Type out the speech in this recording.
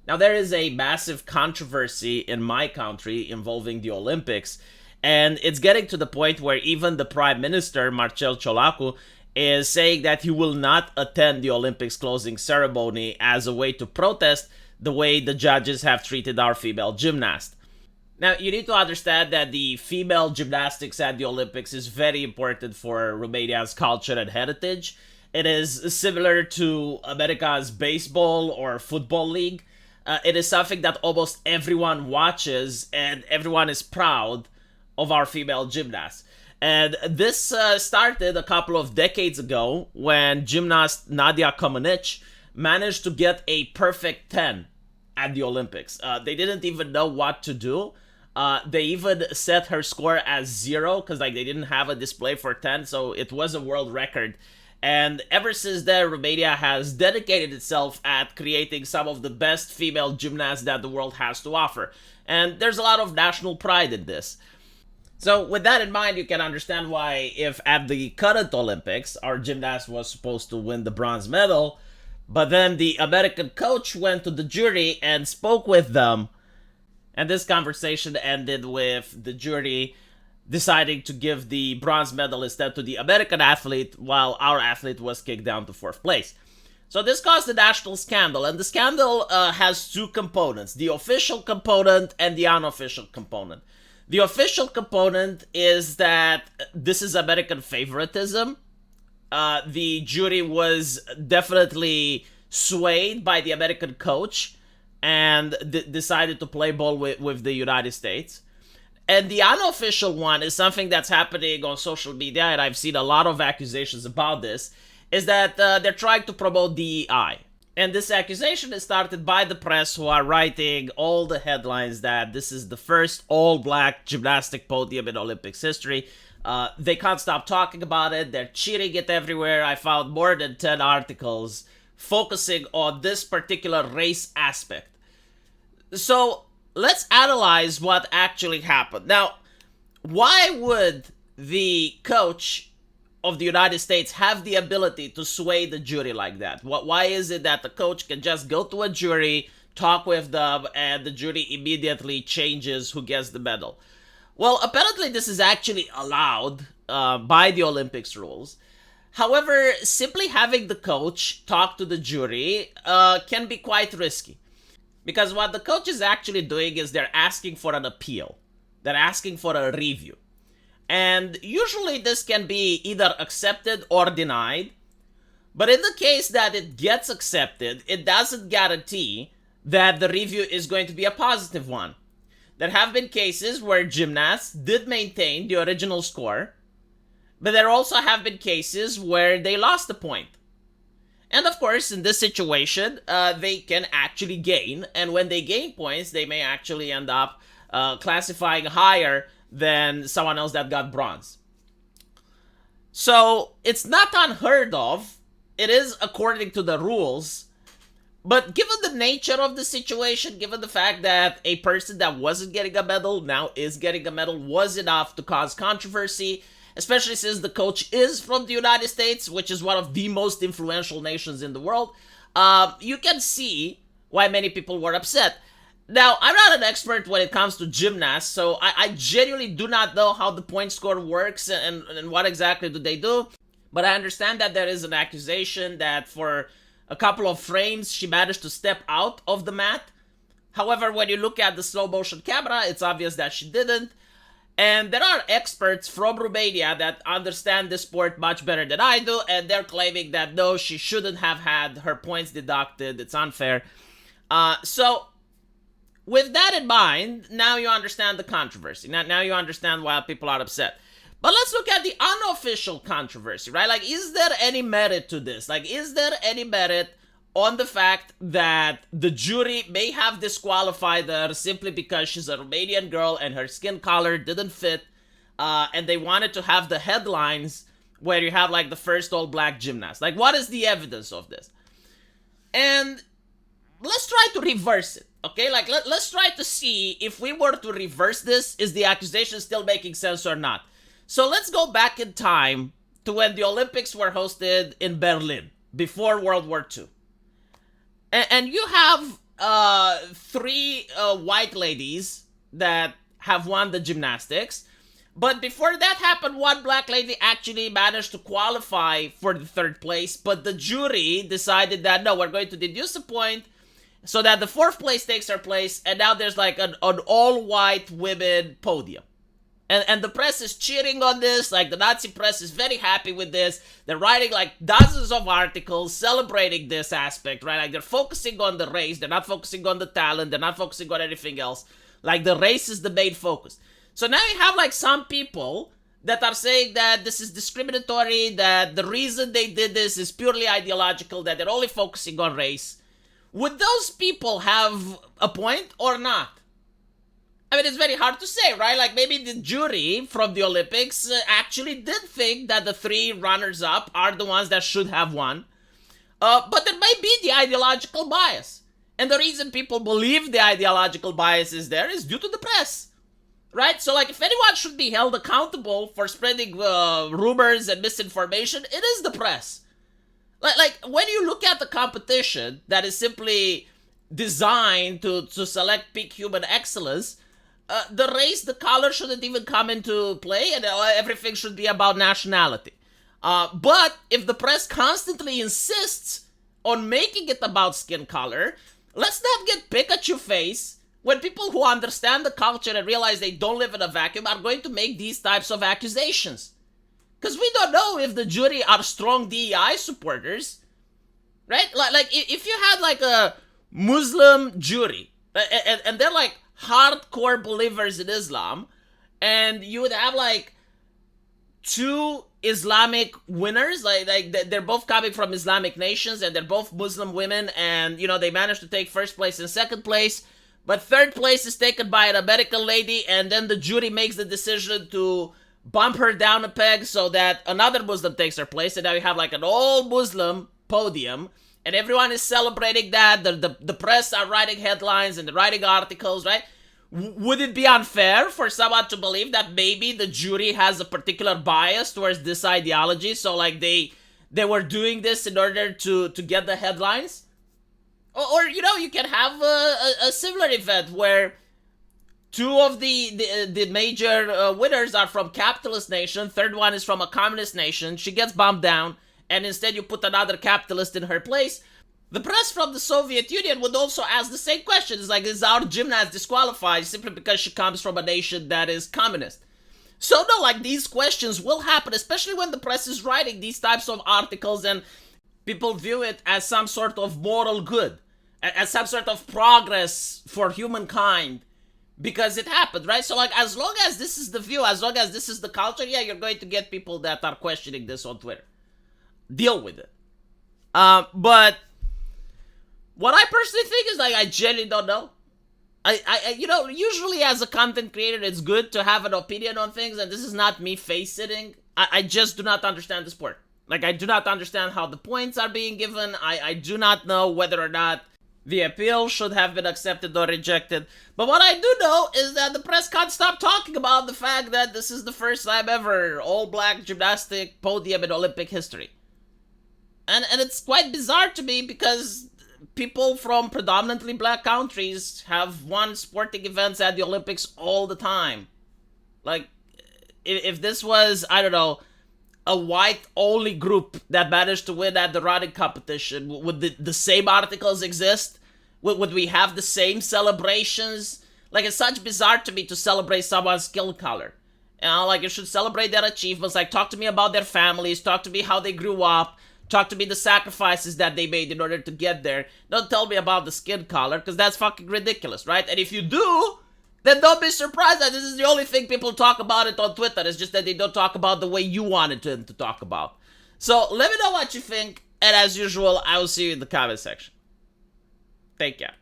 Now, there is a massive controversy in my country involving the Olympics, and it's getting to the point where even the Prime Minister, Marcel Ciolacu, is saying that he will not attend the Olympics closing ceremony as a way to protest the way the judges have treated our female gymnast. Now, you need to understand that the female gymnastics at the Olympics is very important for Romania's culture and heritage. It is similar to America's baseball or football league. It is something that almost everyone watches, and everyone is proud of our female gymnasts. And this started a couple of decades ago when gymnast Nadia Comaneci managed to get a perfect 10 at the Olympics. They didn't even know what to do. They even set her score as 0 because they didn't have a display for 10, so it was a world record. And ever since then, Romania has dedicated itself at creating some of the best female gymnasts that the world has to offer. And there's a lot of national pride in this. So with that in mind, you can understand why if at the current Olympics, our gymnast was supposed to win the bronze medal, but then the American coach went to the jury and spoke with them, and this conversation ended with the jury deciding to give the bronze medal instead to the American athlete, while our athlete was kicked down to 4th place. So this caused a national scandal, and the scandal has two components, the official component and the unofficial component. The official component is that this is American favoritism. The jury was definitely swayed by the American coach and decided to play ball with the United States. And the unofficial one is something that's happening on social media, and I've seen a lot of accusations about this, is that they're trying to promote DEI. And this accusation is started by the press, who are writing all the headlines that this is the first all-black gymnastic podium in Olympics history. They can't stop talking about it. They're cheating it everywhere. I found more than 10 articles focusing on this particular race aspect. So let's analyze what actually happened. Now, why would the coach of the United States have the ability to sway the jury like that? Why is it that the coach can just go to a jury, talk with them, and the jury immediately changes who gets the medal? Well, apparently this is actually allowed by the Olympics rules. However, simply having the coach talk to the jury can be quite risky. Because what the coach is actually doing is they're asking for an appeal. They're asking for a review. And usually this can be either accepted or denied. But in the case that it gets accepted, it doesn't guarantee that the review is going to be a positive one. There have been cases where gymnasts did maintain the original score, but there also have been cases where they lost the point. And of course, in this situation, they can actually gain, and when they gain points, they may actually end up classifying higher than someone else that got bronze. So, it's not unheard of. It is according to the rules. But given the nature of the situation, given the fact that a person that wasn't getting a medal now is getting a medal, was enough to cause controversy, especially since the coach is from the United States, which is one of the most influential nations in the world, you can see why many people were upset. Now, I'm not an expert when it comes to gymnasts, so I genuinely do not know how the point score works and what exactly do they do. But I understand that there is an accusation that for a couple of frames, she managed to step out of the mat. However, when you look at the slow motion camera, it's obvious that she didn't. And there are experts from Romania that understand the sport much better than I do, and they're claiming that no, she shouldn't have had her points deducted, it's unfair. So, with that in mind, now you understand the controversy. Now you understand why people are upset. But let's look at the unofficial controversy, right? Like, is there any merit to this? Like, is there any merit on the fact that the jury may have disqualified her simply because she's a Romanian girl and her skin color didn't fit, and they wanted to have the headlines where you have like the first all-black gymnast? Like, what is the evidence of this? And let's try to reverse it, okay? Like, let's try to see if we were to reverse this, is the accusation still making sense or not? So let's go back in time to when the Olympics were hosted in Berlin, before World War II. And you have three white ladies that have won the gymnastics. But before that happened, one black lady actually managed to qualify for the third place, but the jury decided that no, we're going to deduce a point so that the fourth place takes her place, and now there's like an all-white women podium. And the press is cheering on this, like the Nazi press is very happy with this. They're writing like dozens of articles celebrating this aspect, right? Like they're focusing on the race, they're not focusing on the talent, they're not focusing on anything else. Like the race is the main focus. So now you have like some people that are saying that this is discriminatory, that the reason they did this is purely ideological, that they're only focusing on race. Would those people have a point or not? I mean, it's very hard to say, right? Like maybe the jury from the Olympics actually did think that the three runners-up are the ones that should have won. But there may be the ideological bias. And the reason people believe the ideological bias is there is due to the press. Right? So, like, if anyone should be held accountable for spreading rumors and misinformation, it is the press. Like, when you look at the competition that is simply designed to select peak human excellence, the race, the color shouldn't even come into play, and everything should be about nationality. But if the press constantly insists on making it about skin color, let's not get Pikachu face when people who understand the culture and realize they don't live in a vacuum are going to make these types of accusations. Because we don't know if the jury are strong DEI supporters, right? Like if you had like a Muslim jury, and they're like hardcore believers in Islam, and you would have like two Islamic winners, like they're both coming from Islamic nations, and they're both Muslim women, and you know they managed to take first place and second place. But third place is taken by an American lady, and then the jury makes the decision to bump her down a peg so that another Muslim takes her place, and now you have like an all-Muslim podium, and everyone is celebrating that. The press are writing headlines and they're writing articles, right? Would it be unfair for someone to believe that maybe the jury has a particular bias towards this ideology, so like they were doing this in order to get the headlines? Or you know, you can have a similar event where two of the major winners are from capitalist nation, third one is from a communist nation, she gets bumped down, and instead you put another capitalist in her place. The press from the Soviet Union would also ask the same question. It's like, is our gymnast disqualified simply because she comes from a nation that is communist? So no, like these questions will happen, especially when the press is writing these types of articles and people view it as some sort of moral good, as some sort of progress for humankind, because it happened, right? So like, as long as this is the view, as long as this is the culture, yeah, you're going to get people that are questioning this on Twitter. Deal with it. But what I personally think is, like, I genuinely don't know. I you know, usually as a content creator, it's good to have an opinion on things, and this is not me face-sitting. I just do not understand the sport. Like, I do not understand how the points are being given. I do not know whether or not the appeal should have been accepted or rejected. But what I do know is that the press can't stop talking about the fact that this is the first time ever all-black gymnastic podium in Olympic history. And it's quite bizarre to me because people from predominantly black countries have won sporting events at the Olympics all the time. Like, if this was, I don't know, a white-only group that managed to win at the running competition, would the same articles exist? Would we have the same celebrations? Like, it's such bizarre to me to celebrate someone's skin color. You know, like, you should celebrate their achievements. Like, talk to me about their families. Talk to me how they grew up. Talk to me the sacrifices that they made in order to get there. Don't tell me about the skin color, because that's fucking ridiculous, right? And if you do, then don't be surprised that this is the only thing people talk about it on Twitter. It's just that they don't talk about the way you wanted them to talk about. So let me know what you think, and as usual, I will see you in the comment section. Take care.